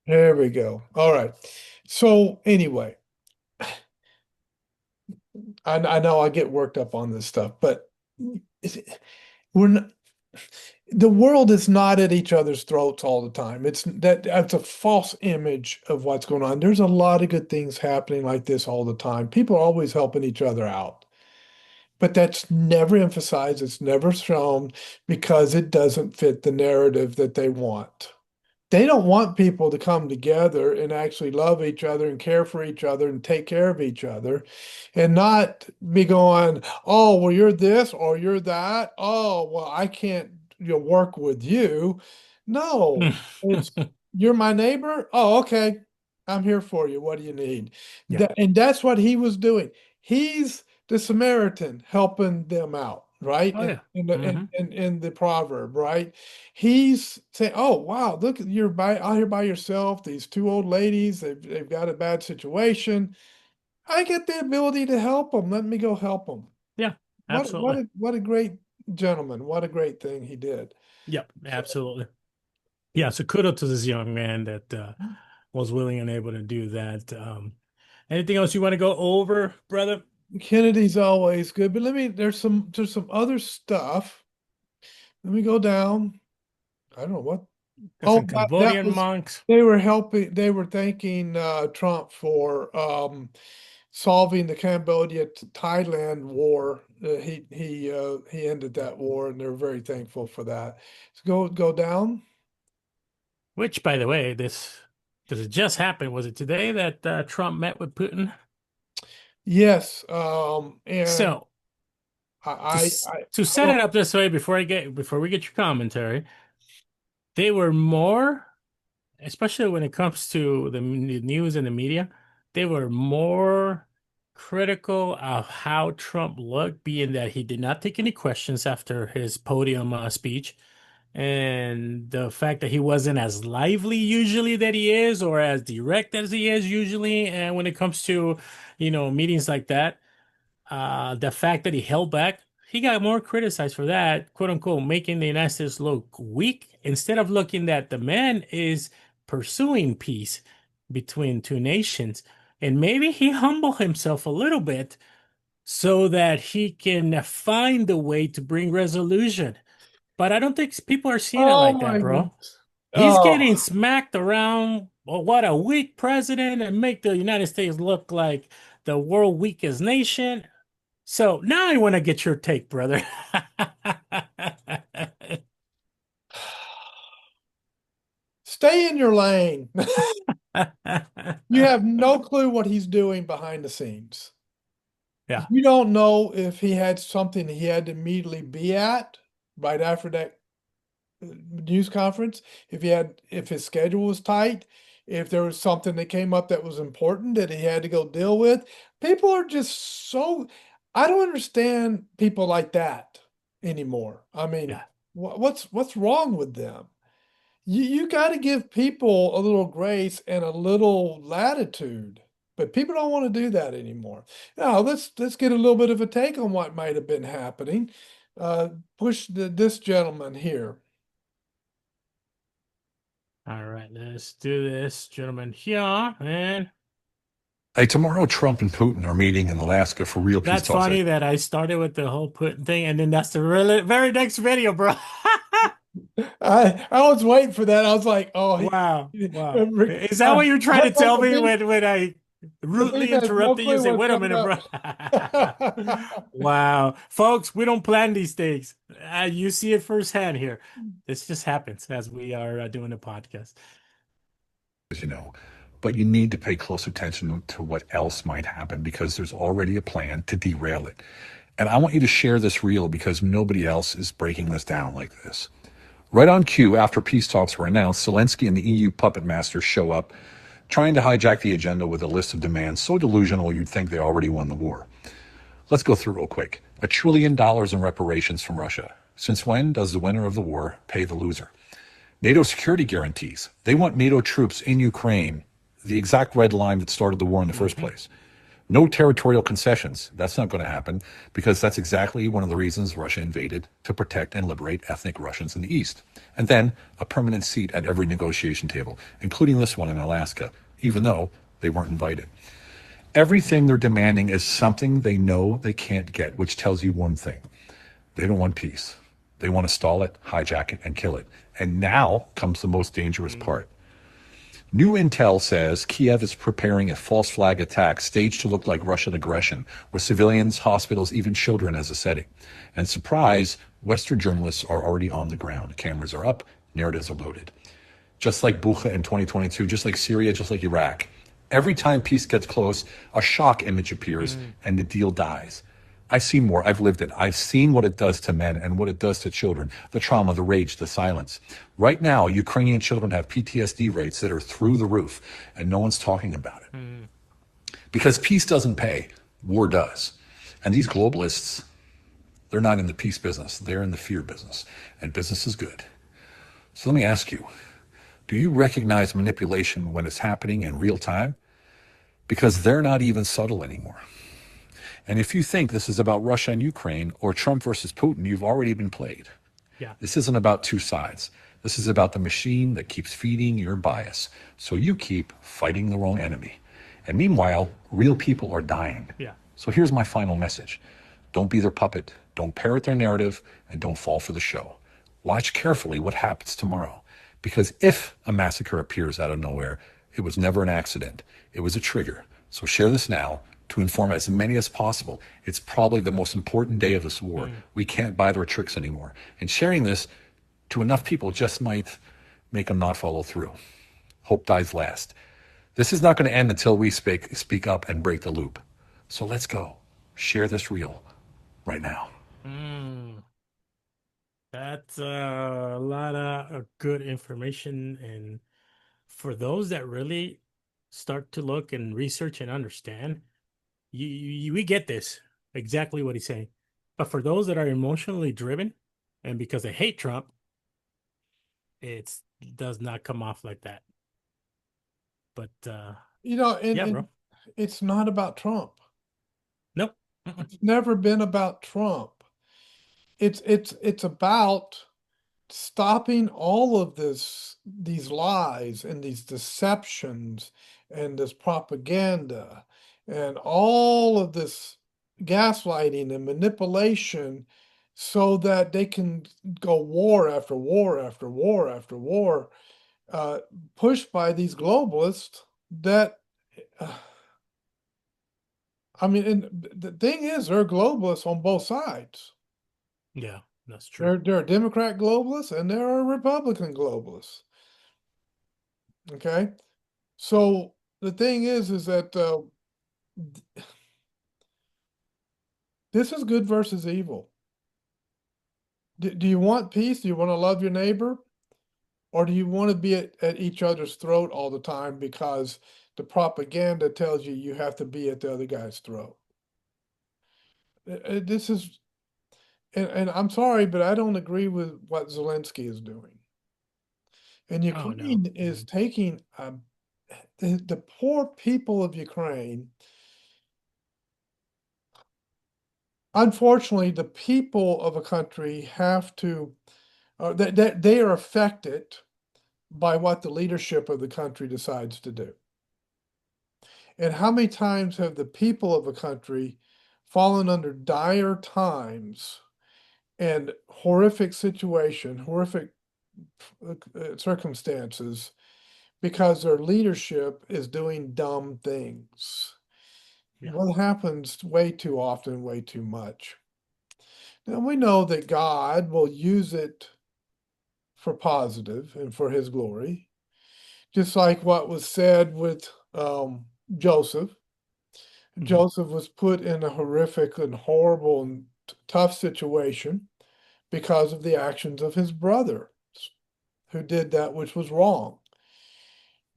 There we go. All right. So anyway, I know I get worked up on this stuff, but is it- we're not, the world is not at each other's throats all the time. That's a false image of what's going on. There's a lot of good things happening like this all the time. People are always helping each other out. But that's never emphasized, it's never shown because it doesn't fit the narrative that they want. They don't want people to come together and actually love each other and care for each other and take care of each other and not be going, oh, well, you're this or you're that. Oh, well, I can't, work with you. No, it's you're my neighbor. Oh, okay. I'm here for you. What do you need? Yeah. And that's what he was doing. He's the Samaritan helping them out, right? Oh And yeah. in the Hmm. in the proverb, right? He's saying, "Oh wow, look, you're out here by yourself. These two old ladies, they've got a bad situation. I get the ability to help them. Let me go help them." Yeah. Absolutely. What a great gentleman. What a great thing he did. Yep. So Absolutely. Yeah. So kudos to this young man that was willing and able to do that. Anything else you want to go over, brother? Kennedy's always good, but there's some other stuff. Let me go down. I don't know what. Got Oh, some that Cambodian was monks. they were thanking Trump for solving the Cambodia-Thailand war. He ended that war, and they're very thankful for that. So go down. Which, by the way, this it just happened. Was it today that Trump met with Putin? Yes, and So I to I s- I, to I set it don't. up this way before we get your commentary, they were more, especially when it comes to the news and the media, they were more critical of how Trump looked, being that he did not take any questions after his podium speech, and the fact that he wasn't as lively usually that he is, or as direct as he is usually, and when it comes to, meetings like that. The fact that he held back, he got more criticized for that, quote unquote, making the United States look weak instead of looking that the man is pursuing peace between two nations. And maybe he humble himself a little bit so that he can find a way to bring resolution. But I don't think people are seeing it Oh like that, my bro. goodness. He's Oh, getting smacked around. Well, what a weak president and make the United States look like the world weakest nation. So now I want to get your take, brother. stay in your lane. You have no clue what he's doing behind the scenes. Yeah, You don't know if he had something he had to immediately be at right after that news conference, if his schedule was tight, if there was something that came up that was important that he had to go deal with. People are just so, I don't understand people like that anymore. I mean, yeah. what's wrong with them? You got to give people a little grace and a little latitude, but people don't want to do that anymore. Now, let's get a little bit of a take on what might have been happening. Uh, push this gentleman here. All right, let's do this, gentlemen. Here, and Hey, tomorrow Trump and Putin are meeting in Alaska for real peace that's talks. funny that I started with the whole Putin thing, and then that's the really, very next video, bro. I was waiting for that. I was like, oh, Wow, he, wow. Is that what you're trying to tell me when I Habib rudely has no interrupted you and clue say, what's wait a coming minute, bro? up. Wow. Folks, we don't plan these things. You see it firsthand here. This just happens as we are doing a podcast. you know, but you need to pay close attention to what else might happen because there's already a plan to derail it. And I want you to share this reel because nobody else is breaking this down like this. Right on cue, after peace talks were announced, Zelensky and the EU puppet masters show up, trying to hijack the agenda with a list of demands so delusional you'd think they already won the war. Let's go through real quick. $1 trillion in reparations from Russia. Since when does the winner of the war pay the loser? NATO security guarantees. They want NATO troops in Ukraine, the exact red line that started the war in the first Mhm. place. No territorial concessions. That's not going to happen because that's exactly one of the reasons Russia invaded, to protect and liberate ethnic Russians in the East. And then a permanent seat at every negotiation table, including this one in Alaska, even though they weren't invited. Everything they're demanding is something they know they can't get, which tells you one thing. They don't want peace. They want to stall it, hijack it, and kill it. And now comes the most dangerous part. New intel says Kiev is preparing a false flag attack staged to look like Russian aggression, with civilians, hospitals, even children as a setting. And surprise, Western journalists are already on the ground. Cameras are up, narratives are loaded. Just like Bucha in 2022, just like Syria, just like Iraq. Every time peace gets close, a shock image appears and the deal dies. I've seen more. I've lived it. I've seen what it does to men and what it does to children, the trauma, the rage, the silence. Right now, Ukrainian children have PTSD rates that are through the roof, and no one's talking about it. Because peace doesn't pay, war does. And these globalists, they're not in the peace business. They're in the fear business, and business is good. So let me ask you, do you recognize manipulation when it's happening in real time? Because they're not even subtle anymore. And if you think this is about Russia and Ukraine or Trump versus Putin, you've already been played. Yeah. This isn't about two sides. This is about the machine that keeps feeding your bias. So you keep fighting the wrong enemy. And meanwhile, real people are dying. Yeah. So here's my final message. Don't be their puppet. Don't parrot their narrative, and don't fall for the show. Watch carefully what happens tomorrow. Because if a massacre appears out of nowhere, it was never an accident. It was a trigger. So share this now to inform as many as possible. It's probably the most important day of this war. We can't buy their tricks anymore. And sharing this to enough people just might make them not follow through. Hope dies last. This is not going to end until we speak up and break the loop. So let's go. Share this reel right now. That's a lot of good information. And for those that really start to look and research and understand, we get this, exactly what he's saying. But for those that are emotionally driven and because they hate Trump, it does not come off like that. But and bro. it's not about Trump. Nope. It's never been about Trump. It's about stopping all of these lies and these deceptions and this propaganda and all of this gaslighting and manipulation so that they can go war after war after war after war, pushed by these globalists that I mean, and the thing is, there are globalists on both sides. Yeah, that's true. There are Democrat globalists and there are Republican globalists. Okay, so the thing is that this is good versus evil. Do you want peace? Do you want to love your neighbor? Or do you want to be at each other's throat all the time because the propaganda tells you you have to be at the other guy's throat? This is, and I'm sorry, but I don't agree with what Zelensky is doing. And Ukraine is taking the poor people of Ukraine. Unfortunately, the people of a country have to, they are affected by what the leadership of the country decides to do. And how many times have the people of a country fallen under dire times and horrific circumstances because their leadership is doing dumb things? Yeah. What happens way too often, way too much. Now we know that God will use it for positive and for his glory, just like what was said with Joseph. Joseph was put in a horrific and horrible and tough situation because of the actions of his brother who did that which was wrong.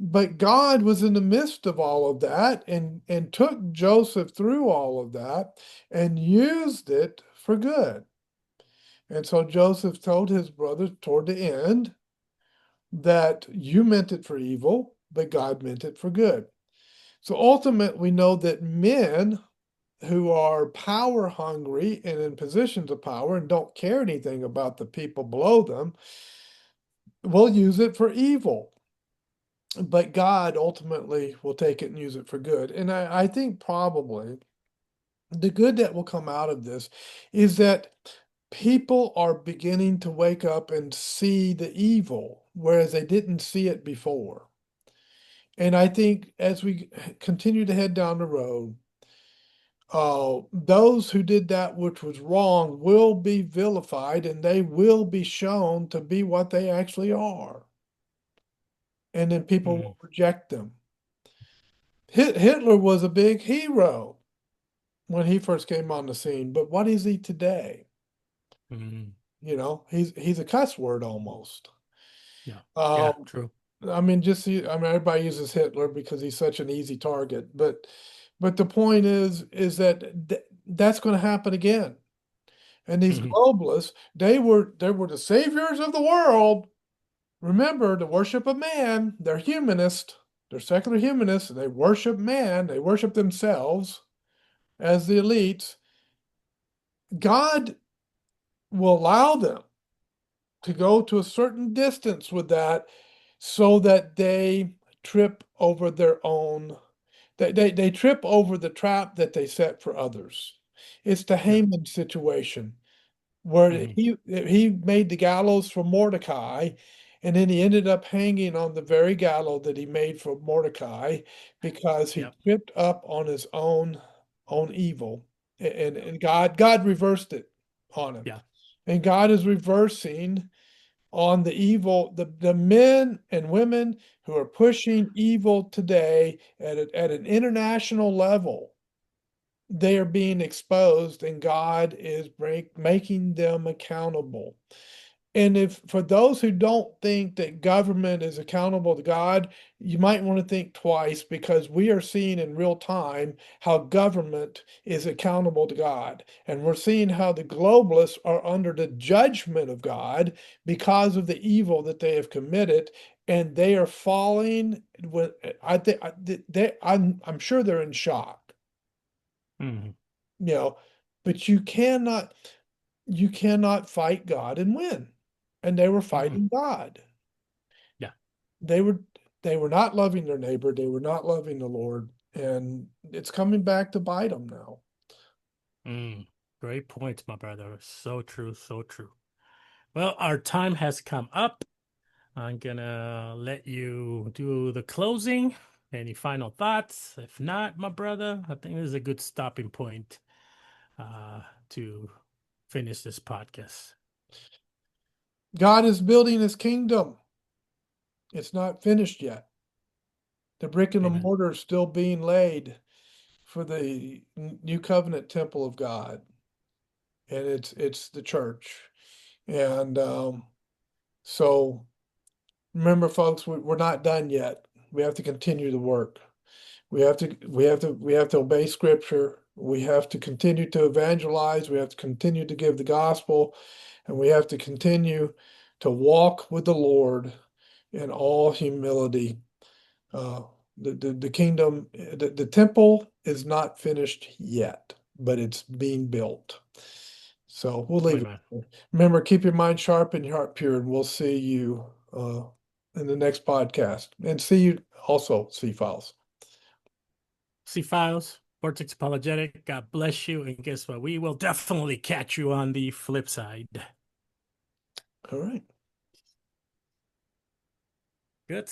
But God was in the midst of all of that and took Joseph through all of that and used it for good. And so Joseph told his brother toward the end that you meant it for evil, but God meant it for good. So ultimately, we know that men who are power hungry and in positions of power and don't care anything about the people below them will use it for evil. But God ultimately will take it and use it for good. And I think probably the good that will come out of this is that people are beginning to wake up and see the evil, whereas they didn't see it before. And I think as we continue to head down the road, those who did that which was wrong will be vilified and they will be shown to be what they actually are. And then people Mm, will reject them. Hitler was a big hero when he first came on the scene, but what is he today? mm, He's a cuss word almost. yeah. Yeah, Um, true. I mean, everybody uses Hitler because he's such an easy target, but the point is that that's going to happen again. And these Hmm. globalists, they were the saviors of the world. Remember, the worship of man, they're humanist, they're secular humanists, they worship man, they worship themselves as the elites. God will allow them to go to a certain distance with that so that they trip over their own, they trip over the trap that they set for others. It's the Yeah. Haman situation where Hmm. he made the gallows for Mordecai, and then he ended up hanging on the very gallows that he made for Mordecai because he Yep. tripped up on his own evil, and God reversed it on him, Yeah. and God is reversing on the evil, the men and women who are pushing evil today at an international level. They are being exposed and God is making them accountable. And if for those who don't think that government is accountable to God, you might want to think twice because we are seeing in real time how government is accountable to God. And we're seeing how the globalists are under the judgment of God because of the evil that they have committed. And they are falling with I think I'm sure they're in shock, Hmm. you know, but you cannot fight God and win. And they were Hmm. fighting God. Yeah. They were they were not loving their neighbor, they were not loving the Lord, and it's coming back to bite them now. Mm. Great point, my brother. So true. So true. Well, our time has come up. I'm gonna let you do the closing. Any final thoughts? If not, my brother, I think this is a good stopping point uh, to finish this podcast. God is building his kingdom. It's not finished yet. The brick and the Amen. mortar is still being laid for the new covenant temple of God. And it's the church. And so remember, folks, we're not done yet. We have to continue the work. We have to obey scripture. We have to continue to evangelize. We have to continue to give the gospel, and we have to continue to walk with the Lord in all humility. Uh, the kingdom, the temple is not finished yet, but it's being built. So we'll leave it Amen. there. Remember, keep your mind sharp and your heart pure, and we'll see you in the next podcast. And see you also, C Files. See files, Vortex Apologetic. God bless you. And guess what? We will definitely catch you on the flip side. All right.